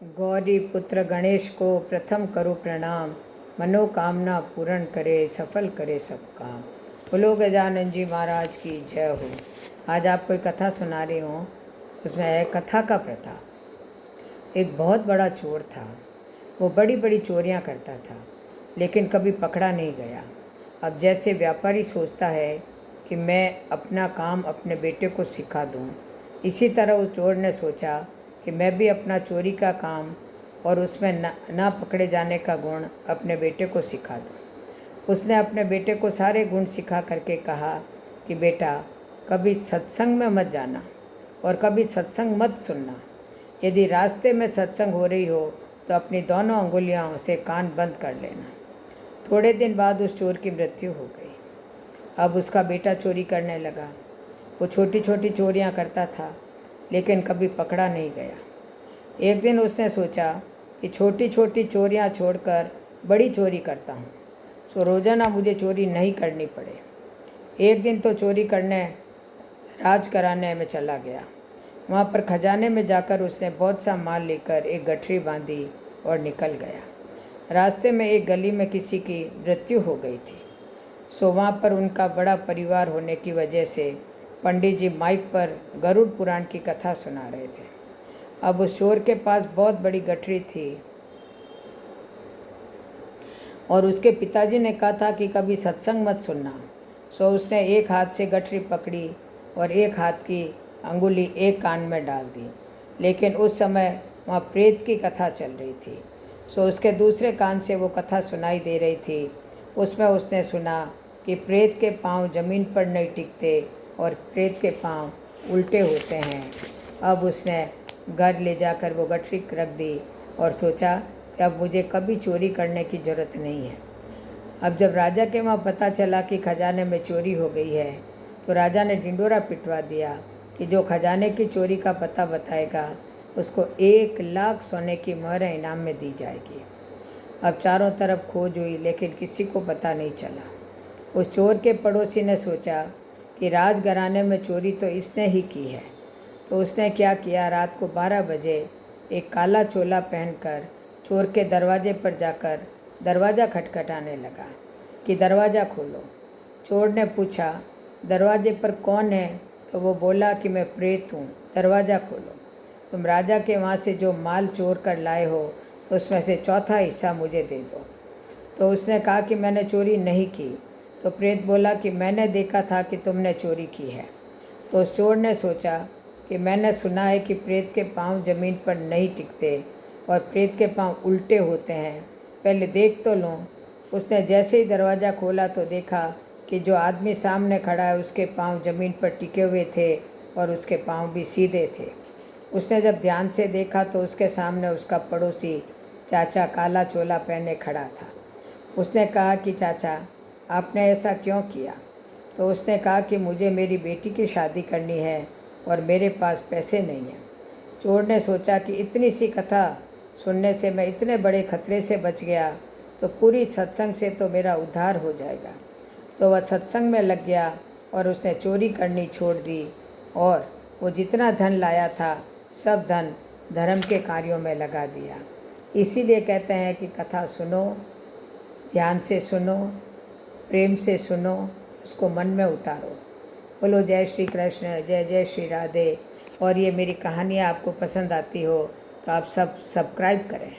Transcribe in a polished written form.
गौरी पुत्र गणेश को प्रथम करो प्रणाम, मनोकामना पूर्ण करे, सफल करे सब काम। बोलो गजानन जी महाराज की जय हो। आज आपको एक कथा सुना रही हूँ। उसमें है कथा का प्रथा। एक बहुत बड़ा चोर था। वो बड़ी बड़ी चोरियाँ करता था, लेकिन कभी पकड़ा नहीं गया। अब जैसे व्यापारी सोचता है कि मैं अपना काम अपने बेटे को सिखा दूँ, इसी तरह उस चोर ने सोचा कि मैं भी अपना चोरी का काम और उसमें ना पकड़े जाने का गुण अपने बेटे को सिखा दूँ। उसने अपने बेटे को सारे गुण सिखा करके कहा कि बेटा, कभी सत्संग में मत जाना और कभी सत्संग मत सुनना। यदि रास्ते में सत्संग हो रही हो तो अपनी दोनों अंगुलियों से कान बंद कर लेना। थोड़े दिन बाद उस चोर की मृत्यु हो गई। अब उसका बेटा चोरी करने लगा। वो छोटी छोटी चोरियां करता था, लेकिन कभी पकड़ा नहीं गया। एक दिन उसने सोचा कि छोटी छोटी चोरियां छोड़कर बड़ी चोरी करता हूँ, सो रोज़ाना मुझे चोरी नहीं करनी पड़े। एक दिन तो चोरी करने राज कराने में चला गया। वहाँ पर खजाने में जाकर उसने बहुत सा माल लेकर एक गठरी बांधी और निकल गया। रास्ते में एक गली में किसी की मृत्यु हो गई थी, सो वहाँ पर उनका बड़ा परिवार होने की वजह से पंडित जी माइक पर गरुड़ पुराण की कथा सुना रहे थे। अब उस चोर के पास बहुत बड़ी गठरी थी और उसके पिताजी ने कहा था कि कभी सत्संग मत सुनना। सो उसने एक हाथ से गठरी पकड़ी और एक हाथ की अंगुली एक कान में डाल दी। लेकिन उस समय वहाँ प्रेत की कथा चल रही थी, सो उसके दूसरे कान से वो कथा सुनाई दे रही थी। उसमें उसने सुना कि प्रेत के पाँव ज़मीन पर नहीं टिकते और प्रेत के पाँव उल्टे होते हैं। अब उसने घर ले जाकर वो गठरी रख दी और सोचा कि अब मुझे कभी चोरी करने की ज़रूरत नहीं है। अब जब राजा के वहाँ पता चला कि खजाने में चोरी हो गई है, तो राजा ने ढिंढोरा पिटवा दिया कि जो खजाने की चोरी का पता बताएगा उसको 1,00,000 सोने की मोहरें इनाम में दी जाएगी। अब चारों तरफ खोज हुई, लेकिन किसी को पता नहीं चला। उस चोर के पड़ोसी ने सोचा कि राजघराने में चोरी तो इसने ही की है। तो उसने क्या किया, रात को 12 बजे एक काला चोला पहनकर चोर के दरवाजे पर जाकर दरवाज़ा खटखटाने लगा कि दरवाज़ा खोलो। चोर ने पूछा, दरवाजे पर कौन है? तो वो बोला कि मैं प्रेत हूँ, दरवाज़ा खोलो। तुम राजा के वहाँ से जो माल चोर कर लाए हो तो उसमें से चौथा हिस्सा मुझे दे दो। तो उसने कहा कि मैंने चोरी नहीं की। तो प्रेत बोला कि मैंने देखा था कि तुमने चोरी की है। तो उस चोर ने सोचा कि मैंने सुना है कि प्रेत के पाँव ज़मीन पर नहीं टिकते और प्रेत के पाँव उल्टे होते हैं, पहले देख तो लूँ। उसने जैसे ही दरवाज़ा खोला तो देखा कि जो आदमी सामने खड़ा है उसके पाँव ज़मीन पर टिके हुए थे और उसके पाँव भी सीधे थे। उसने जब ध्यान से देखा तो उसके सामने उसका पड़ोसी चाचा काला चोला पहने खड़ा था। उसने कहा कि चाचा, आपने ऐसा क्यों किया? तो उसने कहा कि मुझे मेरी बेटी की शादी करनी है और मेरे पास पैसे नहीं हैं। चोर ने सोचा कि इतनी सी कथा सुनने से मैं इतने बड़े खतरे से बच गया, तो पूरी सत्संग से तो मेरा उद्धार हो जाएगा। तो वह सत्संग में लग गया और उसने चोरी करनी छोड़ दी और वो जितना धन लाया था सब धन धर्म के कार्यों में लगा दिया। इसीलिए कहते हैं कि कथा सुनो, ध्यान से सुनो, प्रेम से सुनो, उसको मन में उतारो। बोलो जय श्री कृष्ण, जय जय श्री राधे। और ये मेरी कहानियाँ आपको पसंद आती हो तो आप सब सब्सक्राइब करें।